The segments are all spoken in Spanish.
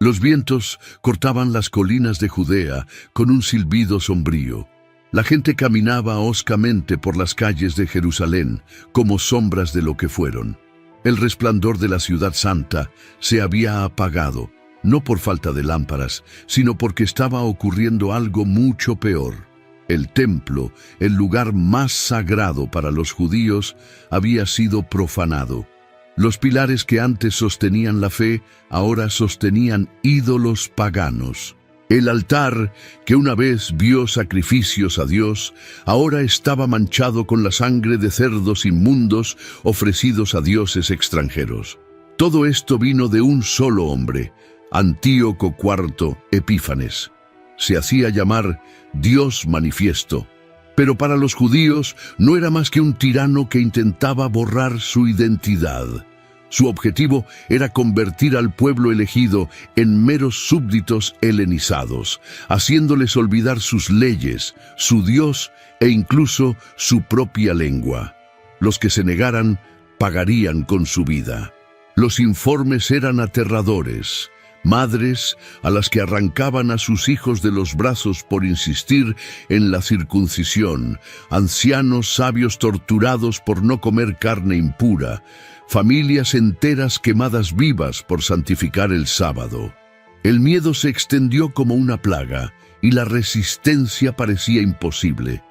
Los vientos cortaban las colinas de Judea con un silbido sombrío. La gente caminaba hoscamente por las calles de Jerusalén, como sombras de lo que fueron. El resplandor de la ciudad santa se había apagado, no por falta de lámparas, sino porque estaba ocurriendo algo mucho peor. El templo, el lugar más sagrado para los judíos, había sido profanado. Los pilares que antes sostenían la fe, ahora sostenían ídolos paganos. El altar, que una vez vio sacrificios a Dios, ahora estaba manchado con la sangre de cerdos inmundos ofrecidos a dioses extranjeros. Todo esto vino de un solo hombre, Antíoco IV Epífanes. Se hacía llamar Dios manifiesto, pero para los judíos no era más que un tirano que intentaba borrar su identidad. Su objetivo era convertir al pueblo elegido en meros súbditos helenizados, haciéndoles olvidar sus leyes, su Dios e incluso su propia lengua. Los que se negaran pagarían con su vida. Los informes eran aterradores. Madres a las que arrancaban a sus hijos de los brazos por insistir en la circuncisión, ancianos sabios torturados por no comer carne impura, familias enteras quemadas vivas por santificar el sábado. El miedo se extendió como una plaga y la resistencia parecía imposible.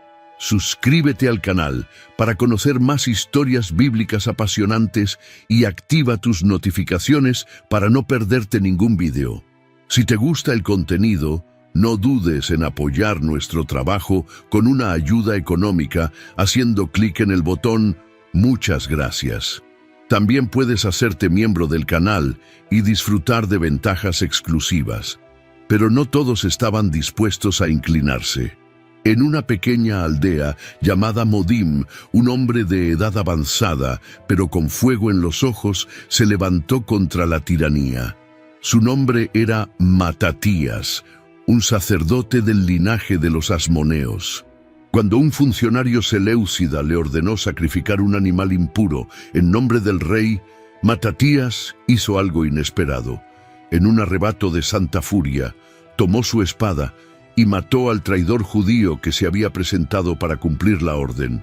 Suscríbete al canal para conocer más historias bíblicas apasionantes y activa tus notificaciones para no perderte ningún video. Si te gusta el contenido, no dudes en apoyar nuestro trabajo con una ayuda económica haciendo clic en el botón Muchas gracias. También puedes hacerte miembro del canal y disfrutar de ventajas exclusivas. Pero no todos estaban dispuestos a inclinarse. En una pequeña aldea llamada Modim, un hombre de edad avanzada, pero con fuego en los ojos, se levantó contra la tiranía. Su nombre era Matatías, un sacerdote del linaje de los asmoneos. Cuando un funcionario seleucida le ordenó sacrificar un animal impuro en nombre del rey, Matatías hizo algo inesperado. En un arrebato de santa furia, tomó su espada y mató al traidor judío que se había presentado para cumplir la orden.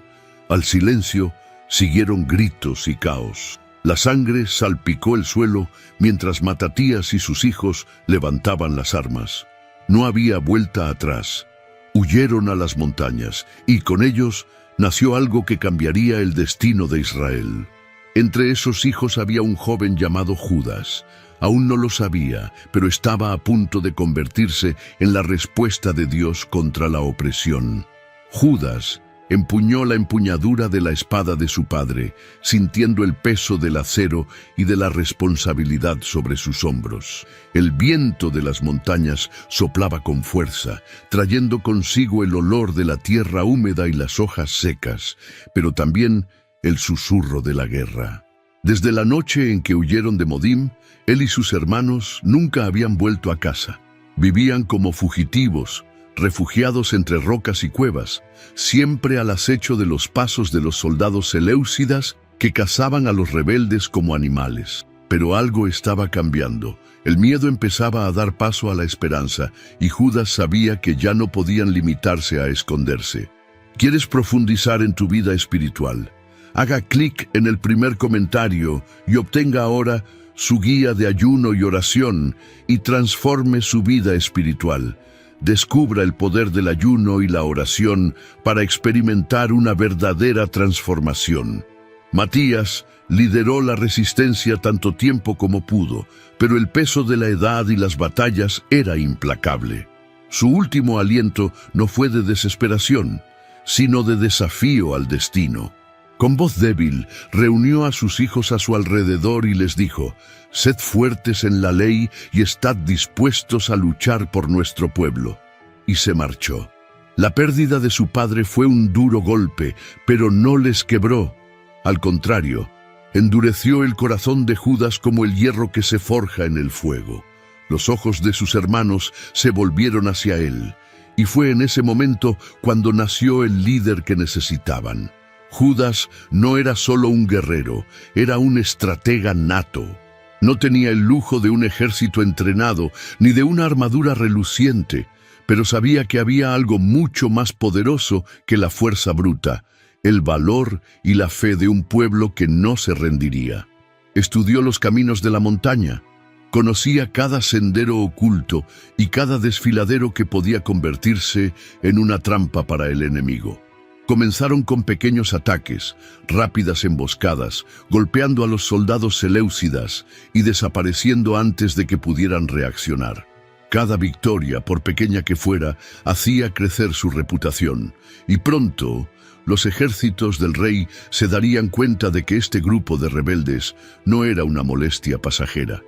Al silencio siguieron gritos y caos. La sangre salpicó el suelo mientras Matatías y sus hijos levantaban las armas. No había vuelta atrás. Huyeron a las montañas y con ellos nació algo que cambiaría el destino de Israel. Entre esos hijos había un joven llamado Judas. Aún no lo sabía, pero estaba a punto de convertirse en la respuesta de Dios contra la opresión. Judas empuñó la empuñadura de la espada de su padre, sintiendo el peso del acero y de la responsabilidad sobre sus hombros. El viento de las montañas soplaba con fuerza, trayendo consigo el olor de la tierra húmeda y las hojas secas, pero también el susurro de la guerra. Desde la noche en que huyeron de Modim, él y sus hermanos nunca habían vuelto a casa. Vivían como fugitivos, refugiados entre rocas y cuevas, siempre al acecho de los pasos de los soldados seleucidas que cazaban a los rebeldes como animales. Pero algo estaba cambiando. El miedo empezaba a dar paso a la esperanza, y Judas sabía que ya no podían limitarse a esconderse. ¿Quieres profundizar en tu vida espiritual? Haga clic en el primer comentario y obtenga ahora su guía de ayuno y oración y transforme su vida espiritual. Descubra el poder del ayuno y la oración para experimentar una verdadera transformación. Matías lideró la resistencia tanto tiempo como pudo, pero el peso de la edad y las batallas era implacable. Su último aliento no fue de desesperación, sino de desafío al destino. Con voz débil, reunió a sus hijos a su alrededor y les dijo: «Sed fuertes en la ley y estad dispuestos a luchar por nuestro pueblo». Y se marchó. La pérdida de su padre fue un duro golpe, pero no les quebró. Al contrario, endureció el corazón de Judas como el hierro que se forja en el fuego. Los ojos de sus hermanos se volvieron hacia él, y fue en ese momento cuando nació el líder que necesitaban. Judas no era solo un guerrero, era un estratega nato. No tenía el lujo de un ejército entrenado ni de una armadura reluciente, pero sabía que había algo mucho más poderoso que la fuerza bruta, el valor y la fe de un pueblo que no se rendiría. Estudió los caminos de la montaña, conocía cada sendero oculto y cada desfiladero que podía convertirse en una trampa para el enemigo. Comenzaron con pequeños ataques, rápidas emboscadas, golpeando a los soldados seleucidas y desapareciendo antes de que pudieran reaccionar. Cada victoria, por pequeña que fuera, hacía crecer su reputación, y pronto los ejércitos del rey se darían cuenta de que este grupo de rebeldes no era una molestia pasajera.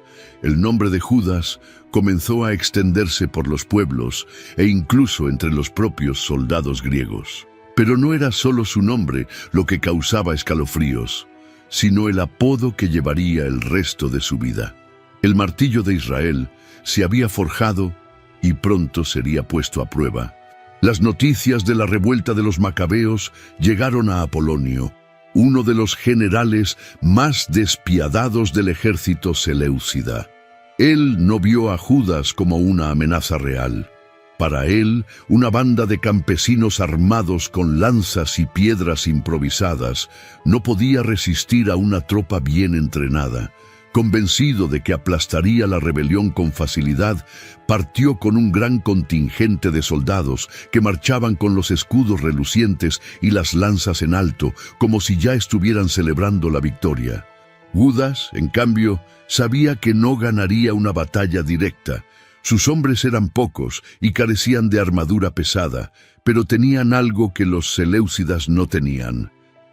El nombre de Judas comenzó a extenderse por los pueblos e incluso entre los propios soldados griegos. Pero no era solo su nombre lo que causaba escalofríos, sino el apodo que llevaría el resto de su vida. El martillo de Israel se había forjado y pronto sería puesto a prueba. Las noticias de la revuelta de los macabeos llegaron a Apolonio, uno de los generales más despiadados del ejército seleucida. Él no vio a Judas como una amenaza real. Para él, una banda de campesinos armados con lanzas y piedras improvisadas no podía resistir a una tropa bien entrenada. Convencido de que aplastaría la rebelión con facilidad, partió con un gran contingente de soldados que marchaban con los escudos relucientes y las lanzas en alto, como si ya estuvieran celebrando la victoria. Judas, en cambio, sabía que no ganaría una batalla directa. Sus hombres eran pocos y carecían de armadura pesada, pero tenían algo que los seleucidas no tenían: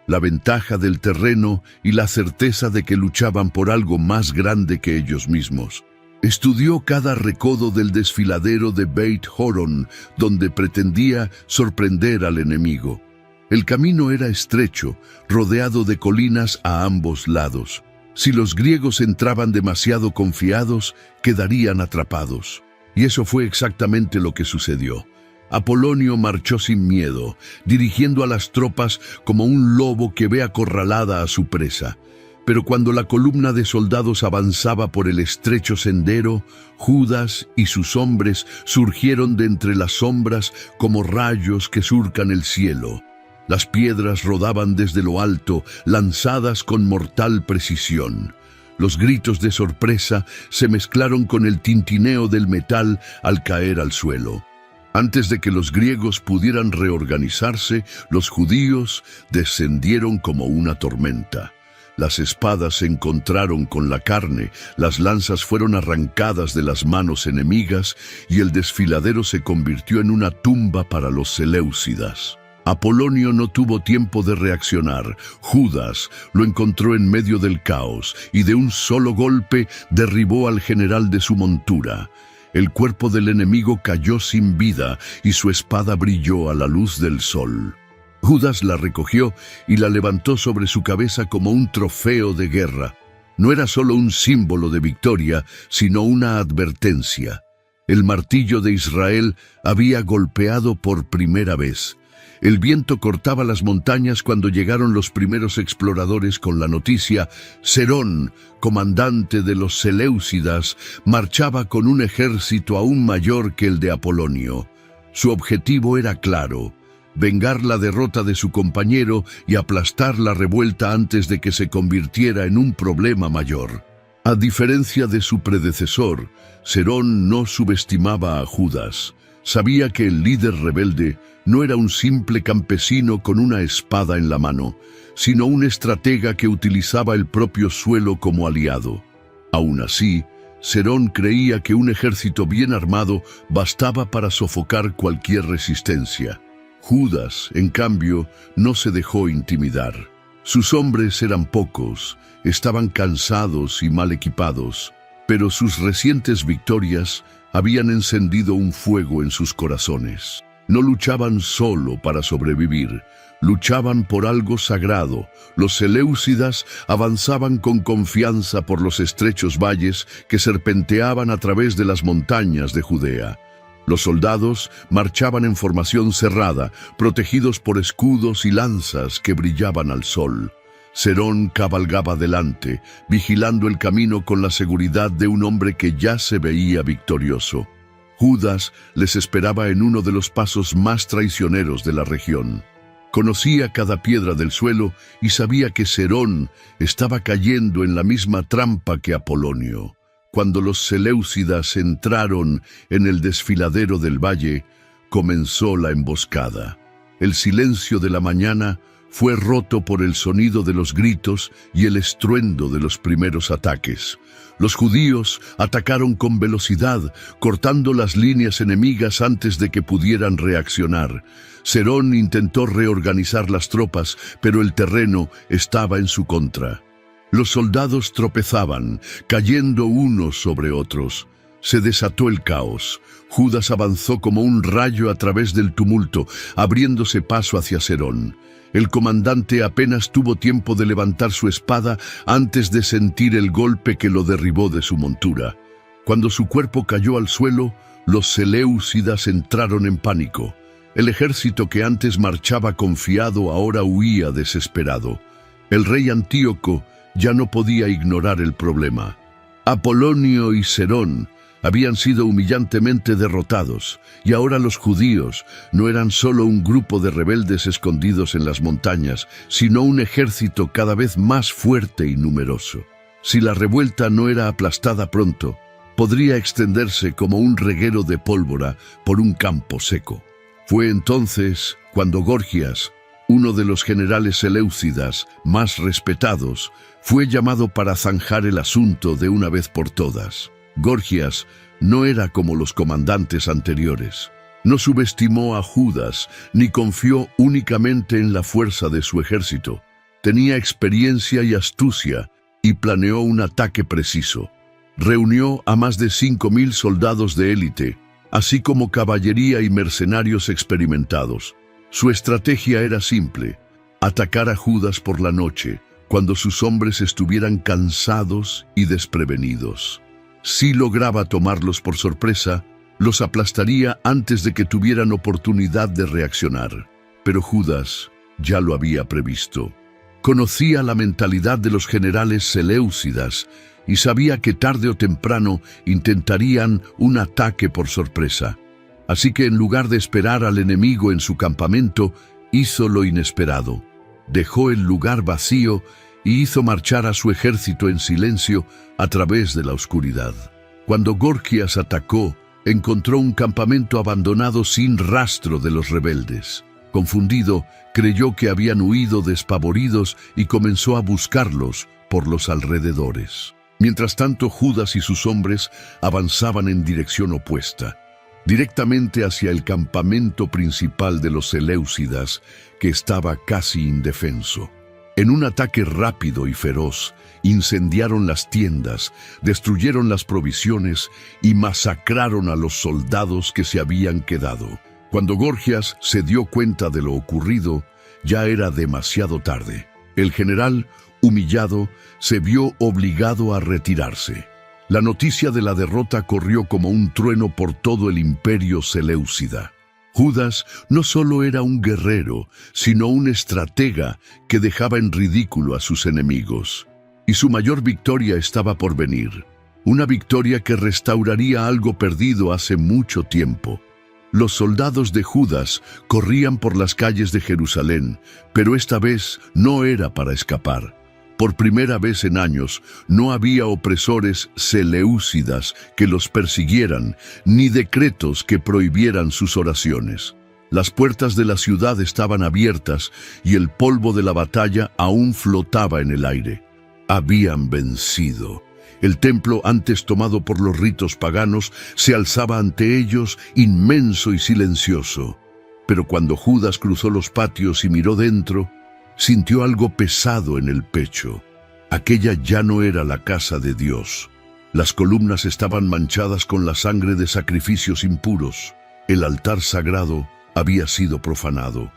la ventaja del terreno y la certeza de que luchaban por algo más grande que ellos mismos. Estudió cada recodo del desfiladero de Beit Horon, donde pretendía sorprender al enemigo. El camino era estrecho, rodeado de colinas a ambos lados. Si los griegos entraban demasiado confiados, quedarían atrapados. Y eso fue exactamente lo que sucedió. Apolonio marchó sin miedo, dirigiendo a las tropas como un lobo que ve acorralada a su presa. Pero cuando la columna de soldados avanzaba por el estrecho sendero, Judas y sus hombres surgieron de entre las sombras como rayos que surcan el cielo. Las piedras rodaban desde lo alto, lanzadas con mortal precisión. Los gritos de sorpresa se mezclaron con el tintineo del metal al caer al suelo. Antes de que los griegos pudieran reorganizarse, los judíos descendieron como una tormenta. Las espadas se encontraron con la carne, las lanzas fueron arrancadas de las manos enemigas y el desfiladero se convirtió en una tumba para los seleucidas. Apolonio no tuvo tiempo de reaccionar. Judas lo encontró en medio del caos y de un solo golpe derribó al general de su montura. El cuerpo del enemigo cayó sin vida y su espada brilló a la luz del sol. Judas la recogió y la levantó sobre su cabeza como un trofeo de guerra. No era solo un símbolo de victoria, sino una advertencia. El martillo de Israel había golpeado por primera vez. El viento cortaba las montañas cuando llegaron los primeros exploradores con la noticia: Serón, comandante de los seleucidas, marchaba con un ejército aún mayor que el de Apolonio. Su objetivo era claro: vengar la derrota de su compañero y aplastar la revuelta antes de que se convirtiera en un problema mayor. A diferencia de su predecesor, Serón no subestimaba a Judas. Sabía que el líder rebelde no era un simple campesino con una espada en la mano, sino un estratega que utilizaba el propio suelo como aliado. Aún así, Serón creía que un ejército bien armado bastaba para sofocar cualquier resistencia. Judas, en cambio, no se dejó intimidar. Sus hombres eran pocos, estaban cansados y mal equipados, pero sus recientes victorias habían encendido un fuego en sus corazones. No luchaban solo para sobrevivir, luchaban por algo sagrado. Los seleucidas avanzaban con confianza por los estrechos valles que serpenteaban a través de las montañas de Judea. Los soldados marchaban en formación cerrada, protegidos por escudos y lanzas que brillaban al sol. Serón cabalgaba delante, vigilando el camino con la seguridad de un hombre que ya se veía victorioso. Judas les esperaba en uno de los pasos más traicioneros de la región. Conocía cada piedra del suelo y sabía que Serón estaba cayendo en la misma trampa que Apolonio. Cuando los seleucidas entraron en el desfiladero del valle, comenzó la emboscada. El silencio de la mañana fue roto por el sonido de los gritos y el estruendo de los primeros ataques. Los judíos atacaron con velocidad, cortando las líneas enemigas antes de que pudieran reaccionar. Serón intentó reorganizar las tropas, pero el terreno estaba en su contra. Los soldados tropezaban, cayendo unos sobre otros. Se desató el caos. Judas avanzó como un rayo a través del tumulto, abriéndose paso hacia Serón. El comandante apenas tuvo tiempo de levantar su espada antes de sentir el golpe que lo derribó de su montura. Cuando su cuerpo cayó al suelo, los seleucidas entraron en pánico. El ejército que antes marchaba confiado ahora huía desesperado. El rey Antíoco ya no podía ignorar el problema. Apolonio y Serón habían sido humillantemente derrotados, y ahora los judíos no eran solo un grupo de rebeldes escondidos en las montañas, sino un ejército cada vez más fuerte y numeroso. Si la revuelta no era aplastada pronto, podría extenderse como un reguero de pólvora por un campo seco. Fue entonces cuando Gorgias, uno de los generales seleucidas más respetados, fue llamado para zanjar el asunto de una vez por todas. Gorgias no era como los comandantes anteriores. No subestimó a Judas, ni confió únicamente en la fuerza de su ejército. Tenía experiencia y astucia, y planeó un ataque preciso. Reunió a más de 5.000 soldados de élite, así como caballería y mercenarios experimentados. Su estrategia era simple: atacar a Judas por la noche, cuando sus hombres estuvieran cansados y desprevenidos. Si lograba tomarlos por sorpresa, los aplastaría antes de que tuvieran oportunidad de reaccionar. Pero Judas ya lo había previsto. Conocía la mentalidad de los generales seleucidas y sabía que tarde o temprano intentarían un ataque por sorpresa. Así que en lugar de esperar al enemigo en su campamento, hizo lo inesperado. Dejó el lugar vacío y hizo marchar a su ejército en silencio a través de la oscuridad. Cuando Gorgias atacó, encontró un campamento abandonado sin rastro de los rebeldes. Confundido, creyó que habían huido despavoridos y comenzó a buscarlos por los alrededores. Mientras tanto, Judas y sus hombres avanzaban en dirección opuesta, directamente hacia el campamento principal de los seleucidas, que estaba casi indefenso. En un ataque rápido y feroz, incendiaron las tiendas, destruyeron las provisiones y masacraron a los soldados que se habían quedado. Cuando Gorgias se dio cuenta de lo ocurrido, ya era demasiado tarde. El general, humillado, se vio obligado a retirarse. La noticia de la derrota corrió como un trueno por todo el imperio seleucida. Judas no solo era un guerrero, sino un estratega que dejaba en ridículo a sus enemigos. Y su mayor victoria estaba por venir, una victoria que restauraría algo perdido hace mucho tiempo. Los soldados de Judas corrían por las calles de Jerusalén, pero esta vez no era para escapar. Por primera vez en años, no había opresores seleucidas que los persiguieran, ni decretos que prohibieran sus oraciones. Las puertas de la ciudad estaban abiertas y el polvo de la batalla aún flotaba en el aire. Habían vencido. El templo, antes tomado por los ritos paganos, se alzaba ante ellos inmenso y silencioso. Pero cuando Judas cruzó los patios y miró dentro, sintió algo pesado en el pecho. Aquella ya no era la casa de Dios. Las columnas estaban manchadas con la sangre de sacrificios impuros. El altar sagrado había sido profanado.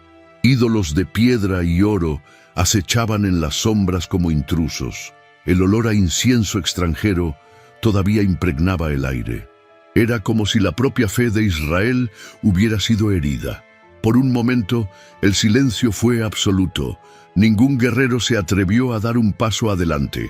Ídolos de piedra y oro acechaban en las sombras como intrusos. El olor a incienso extranjero todavía impregnaba el aire. Era como si la propia fe de Israel hubiera sido herida. Por un momento, el silencio fue absoluto. Ningún guerrero se atrevió a dar un paso adelante.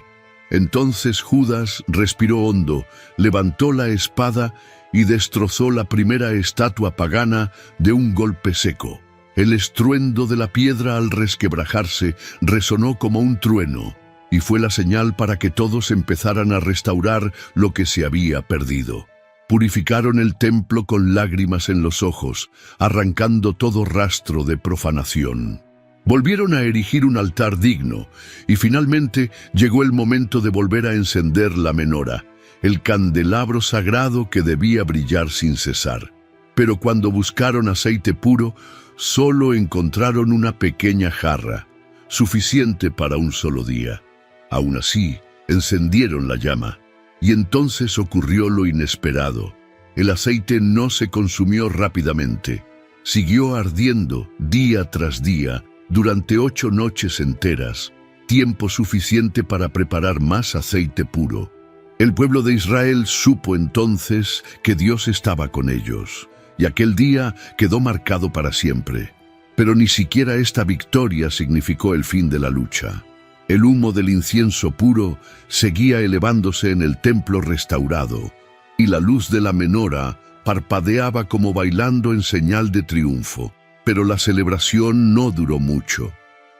Entonces Judas respiró hondo, levantó la espada y destrozó la primera estatua pagana de un golpe seco. El estruendo de la piedra al resquebrajarse resonó como un trueno, y fue la señal para que todos empezaran a restaurar lo que se había perdido. Purificaron el templo con lágrimas en los ojos, arrancando todo rastro de profanación. Volvieron a erigir un altar digno, y finalmente llegó el momento de volver a encender la menora, el candelabro sagrado que debía brillar sin cesar. Pero cuando buscaron aceite puro, solo encontraron una pequeña jarra, suficiente para un solo día. Aún así, encendieron la llama, y entonces ocurrió lo inesperado. El aceite no se consumió rápidamente. Siguió ardiendo día tras día, durante 8 noches enteras, tiempo suficiente para preparar más aceite puro. El pueblo de Israel supo entonces que Dios estaba con ellos, y aquel día quedó marcado para siempre. Pero ni siquiera esta victoria significó el fin de la lucha. El humo del incienso puro seguía elevándose en el templo restaurado, y la luz de la menora parpadeaba como bailando en señal de triunfo. Pero la celebración no duró mucho.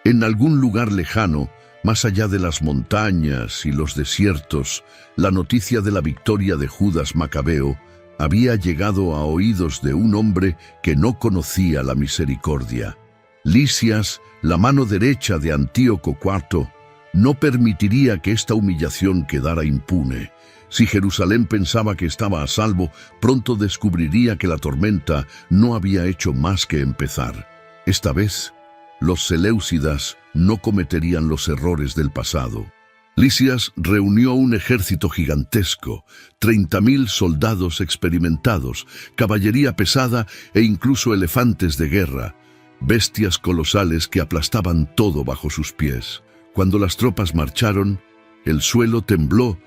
En algún lugar lejano, más allá de las montañas y los desiertos, la noticia de la victoria de Judas Macabeo había llegado a oídos de un hombre que no conocía la misericordia. Lisias, la mano derecha de Antíoco IV, no permitiría que esta humillación quedara impune. Si Jerusalén pensaba que estaba a salvo, pronto descubriría que la tormenta no había hecho más que empezar. Esta vez, los seleucidas no cometerían los errores del pasado. Lisias reunió un ejército gigantesco, 30.000 soldados experimentados, caballería pesada e incluso elefantes de guerra, bestias colosales que aplastaban todo bajo sus pies. Cuando las tropas marcharon, el suelo tembló,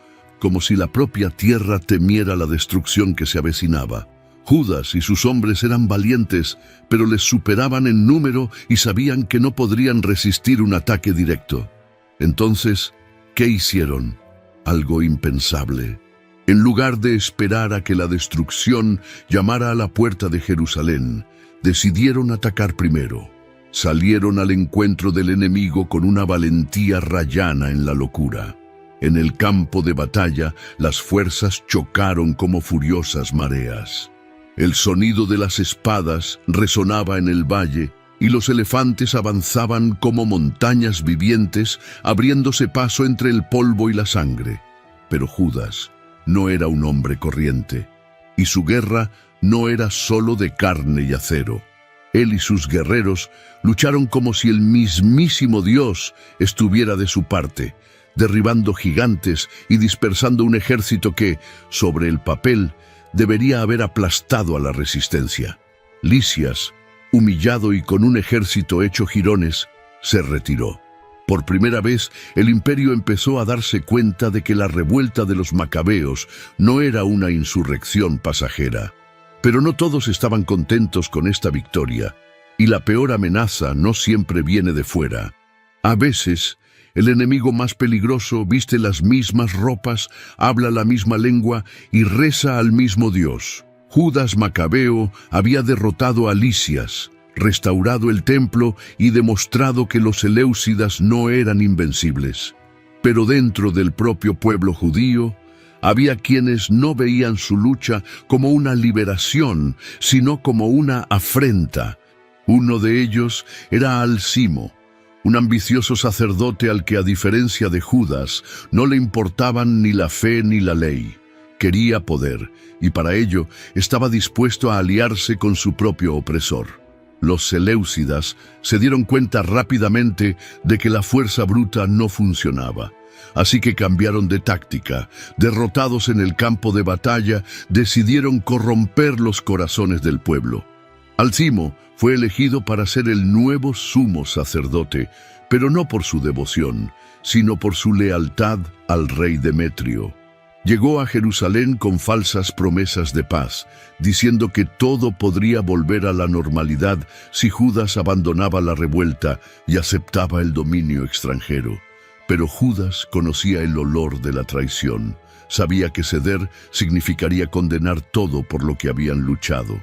como si la propia tierra temiera la destrucción que se avecinaba. Judas y sus hombres eran valientes, pero les superaban en número y sabían que no podrían resistir un ataque directo. Entonces, ¿qué hicieron? Algo impensable. En lugar de esperar a que la destrucción llamara a la puerta de Jerusalén, decidieron atacar primero. Salieron al encuentro del enemigo con una valentía rayana en la locura. En el campo de batalla, las fuerzas chocaron como furiosas mareas. El sonido de las espadas resonaba en el valle, y los elefantes avanzaban como montañas vivientes, abriéndose paso entre el polvo y la sangre. Pero Judas no era un hombre corriente, y su guerra no era solo de carne y acero. Él y sus guerreros lucharon como si el mismísimo Dios estuviera de su parte, derribando gigantes y dispersando un ejército que, sobre el papel, debería haber aplastado a la resistencia. Lisias, humillado y con un ejército hecho jirones, se retiró. Por primera vez, el imperio empezó a darse cuenta de que la revuelta de los macabeos no era una insurrección pasajera. Pero no todos estaban contentos con esta victoria, y la peor amenaza no siempre viene de fuera. A veces, el enemigo más peligroso viste las mismas ropas, habla la misma lengua y reza al mismo Dios. Judas Macabeo había derrotado a Lisias, restaurado el templo y demostrado que los seleucidas no eran invencibles. Pero dentro del propio pueblo judío, había quienes no veían su lucha como una liberación, sino como una afrenta. Uno de ellos era Alcimo, un ambicioso sacerdote al que, a diferencia de Judas, no le importaban ni la fe ni la ley. Quería poder, y para ello estaba dispuesto a aliarse con su propio opresor. Los seleucidas se dieron cuenta rápidamente de que la fuerza bruta no funcionaba. Así que cambiaron de táctica. Derrotados en el campo de batalla, decidieron corromper los corazones del pueblo. Alcimo fue elegido para ser el nuevo sumo sacerdote, pero no por su devoción, sino por su lealtad al rey Demetrio. Llegó a Jerusalén con falsas promesas de paz, diciendo que todo podría volver a la normalidad si Judas abandonaba la revuelta y aceptaba el dominio extranjero. Pero Judas conocía el olor de la traición. Sabía que ceder significaría condenar todo por lo que habían luchado.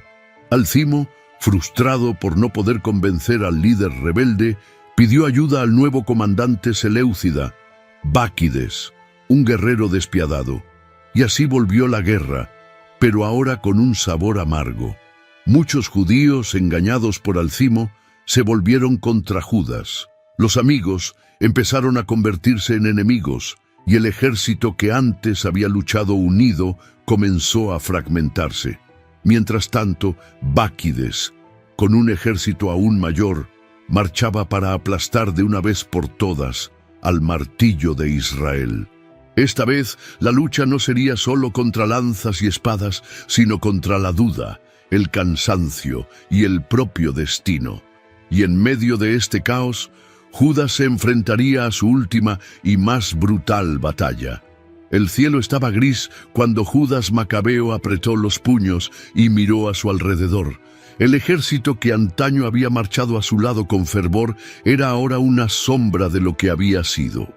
Alcimo, frustrado por no poder convencer al líder rebelde, pidió ayuda al nuevo comandante Seleucida, Báquides, un guerrero despiadado. Y así volvió la guerra, pero ahora con un sabor amargo. Muchos judíos, engañados por Alcimo, se volvieron contra Judas. Los amigos empezaron a convertirse en enemigos, y el ejército que antes había luchado unido comenzó a fragmentarse. Mientras tanto, Báquides, con un ejército aún mayor, marchaba para aplastar de una vez por todas al martillo de Israel. Esta vez, la lucha no sería solo contra lanzas y espadas, sino contra la duda, el cansancio y el propio destino. Y en medio de este caos, Judas se enfrentaría a su última y más brutal batalla. El cielo estaba gris cuando Judas Macabeo apretó los puños y miró a su alrededor. El ejército que antaño había marchado a su lado con fervor era ahora una sombra de lo que había sido.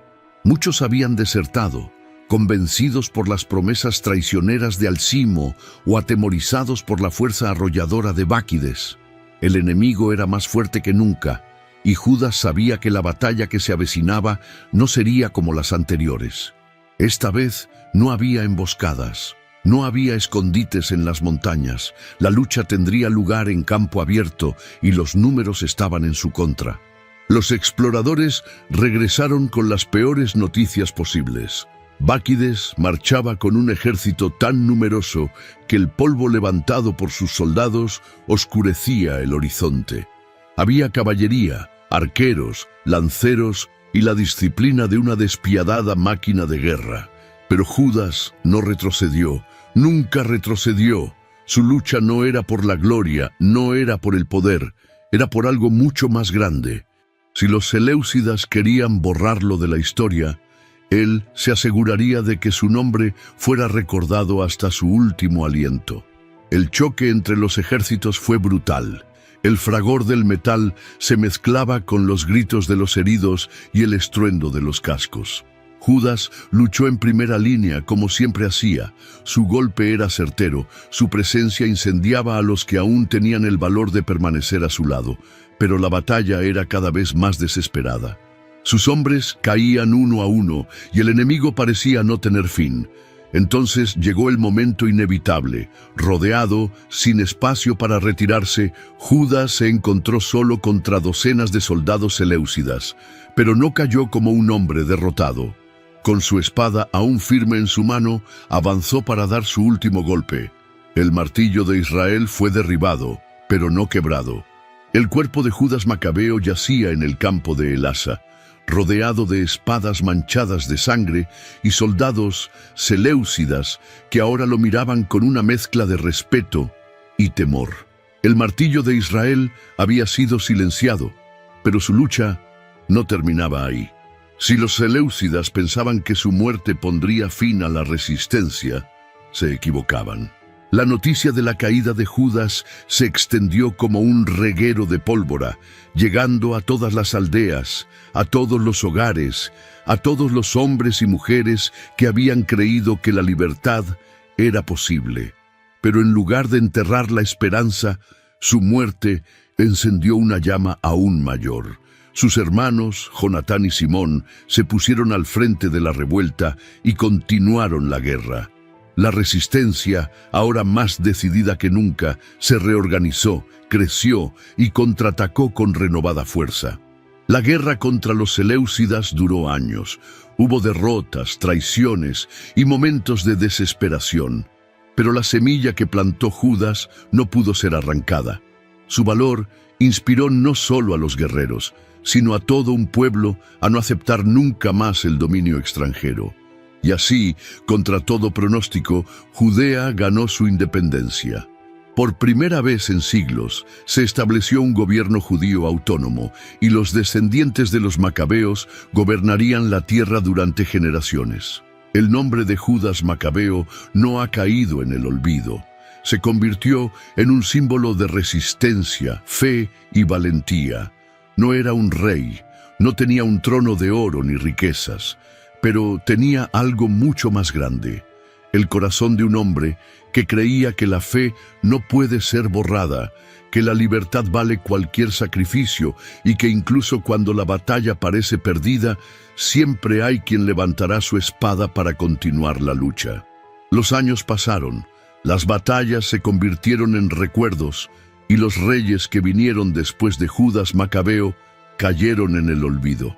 Muchos habían desertado, convencidos por las promesas traicioneras de Alcimo o atemorizados por la fuerza arrolladora de Báquides. El enemigo era más fuerte que nunca, y Judas sabía que la batalla que se avecinaba no sería como las anteriores. Esta vez no había emboscadas, no había escondites en las montañas, la lucha tendría lugar en campo abierto y los números estaban en su contra. Los exploradores regresaron con las peores noticias posibles. Báquides marchaba con un ejército tan numeroso que el polvo levantado por sus soldados oscurecía el horizonte. Había caballería, arqueros, lanceros y la disciplina de una despiadada máquina de guerra. Pero Judas no retrocedió, nunca retrocedió. Su lucha no era por la gloria, no era por el poder, era por algo mucho más grande. Si los seleucidas querían borrarlo de la historia, él se aseguraría de que su nombre fuera recordado hasta su último aliento. El choque entre los ejércitos fue brutal. El fragor del metal se mezclaba con los gritos de los heridos y el estruendo de los cascos. Judas luchó en primera línea como siempre hacía. Su golpe era certero, su presencia incendiaba a los que aún tenían el valor de permanecer a su lado, pero la batalla era cada vez más desesperada. Sus hombres caían uno a uno y el enemigo parecía no tener fin. Entonces llegó el momento inevitable. Rodeado, sin espacio para retirarse, Judas se encontró solo contra docenas de soldados seleucidas, pero no cayó como un hombre derrotado. Con su espada aún firme en su mano, avanzó para dar su último golpe. El martillo de Israel fue derribado, pero no quebrado. El cuerpo de Judas Macabeo yacía en el campo de Elasa, rodeado de espadas manchadas de sangre y soldados seleucidas que ahora lo miraban con una mezcla de respeto y temor. El martillo de Israel había sido silenciado, pero su lucha no terminaba ahí. Si los seleucidas pensaban que su muerte pondría fin a la resistencia, se equivocaban. La noticia de la caída de Judas se extendió como un reguero de pólvora, llegando a todas las aldeas, a todos los hogares, a todos los hombres y mujeres que habían creído que la libertad era posible. Pero en lugar de enterrar la esperanza, su muerte encendió una llama aún mayor. Sus hermanos, Jonatán y Simón, se pusieron al frente de la revuelta y continuaron la guerra. La resistencia, ahora más decidida que nunca, se reorganizó, creció y contraatacó con renovada fuerza. La guerra contra los seleucidas duró años. Hubo derrotas, traiciones y momentos de desesperación. Pero la semilla que plantó Judas no pudo ser arrancada. Su valor inspiró no solo a los guerreros, sino a todo un pueblo a no aceptar nunca más el dominio extranjero. Y así, contra todo pronóstico, Judea ganó su independencia. Por primera vez en siglos, se estableció un gobierno judío autónomo, y los descendientes de los macabeos gobernarían la tierra durante generaciones. El nombre de Judas Macabeo no ha caído en el olvido. Se convirtió en un símbolo de resistencia, fe y valentía. No era un rey, no tenía un trono de oro ni riquezas, pero tenía algo mucho más grande: el corazón de un hombre que creía que la fe no puede ser borrada, que la libertad vale cualquier sacrificio y que incluso cuando la batalla parece perdida, siempre hay quien levantará su espada para continuar la lucha. Los años pasaron, las batallas se convirtieron en recuerdos y los reyes que vinieron después de Judas Macabeo cayeron en el olvido.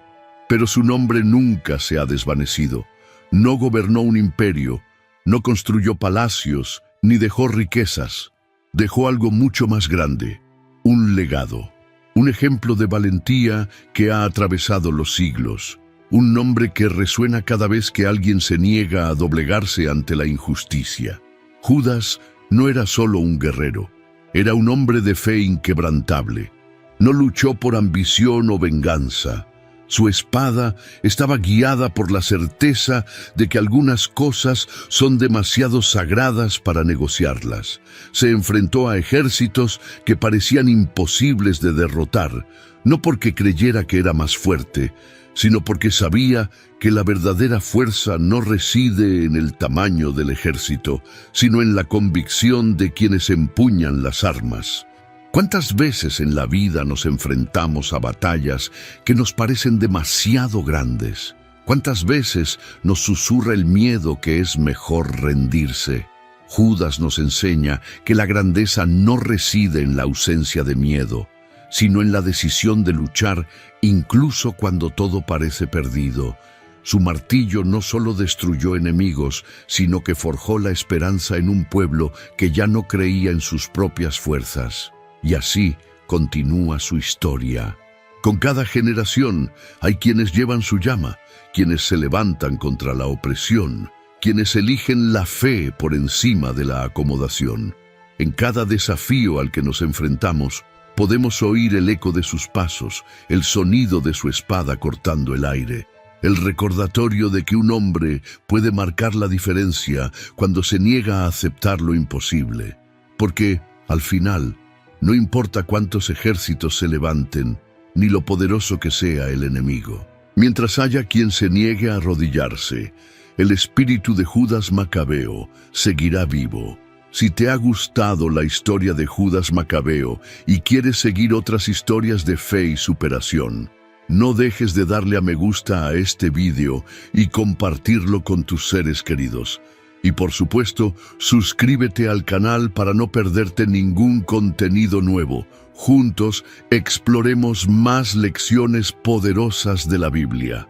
Pero su nombre nunca se ha desvanecido. No gobernó un imperio, no construyó palacios, ni dejó riquezas. Dejó algo mucho más grande: un legado, un ejemplo de valentía que ha atravesado los siglos, un nombre que resuena cada vez que alguien se niega a doblegarse ante la injusticia. Judas no era solo un guerrero, era un hombre de fe inquebrantable. No luchó por ambición o venganza. Su espada estaba guiada por la certeza de que algunas cosas son demasiado sagradas para negociarlas. Se enfrentó a ejércitos que parecían imposibles de derrotar, no porque creyera que era más fuerte, sino porque sabía que la verdadera fuerza no reside en el tamaño del ejército, sino en la convicción de quienes empuñan las armas. ¿Cuántas veces en la vida nos enfrentamos a batallas que nos parecen demasiado grandes? ¿Cuántas veces nos susurra el miedo que es mejor rendirse? Judas nos enseña que la grandeza no reside en la ausencia de miedo, sino en la decisión de luchar incluso cuando todo parece perdido. Su martillo no solo destruyó enemigos, sino que forjó la esperanza en un pueblo que ya no creía en sus propias fuerzas. Y así continúa su historia. Con cada generación hay quienes llevan su llama, quienes se levantan contra la opresión, quienes eligen la fe por encima de la acomodación. En cada desafío al que nos enfrentamos, podemos oír el eco de sus pasos, el sonido de su espada cortando el aire, el recordatorio de que un hombre puede marcar la diferencia cuando se niega a aceptar lo imposible. Porque, al final, no importa cuántos ejércitos se levanten, ni lo poderoso que sea el enemigo. Mientras haya quien se niegue a arrodillarse, el espíritu de Judas Macabeo seguirá vivo. Si te ha gustado la historia de Judas Macabeo y quieres seguir otras historias de fe y superación, no dejes de darle a me gusta a este vídeo y compartirlo con tus seres queridos. Y por supuesto, suscríbete al canal para no perderte ningún contenido nuevo. Juntos exploremos más lecciones poderosas de la Biblia.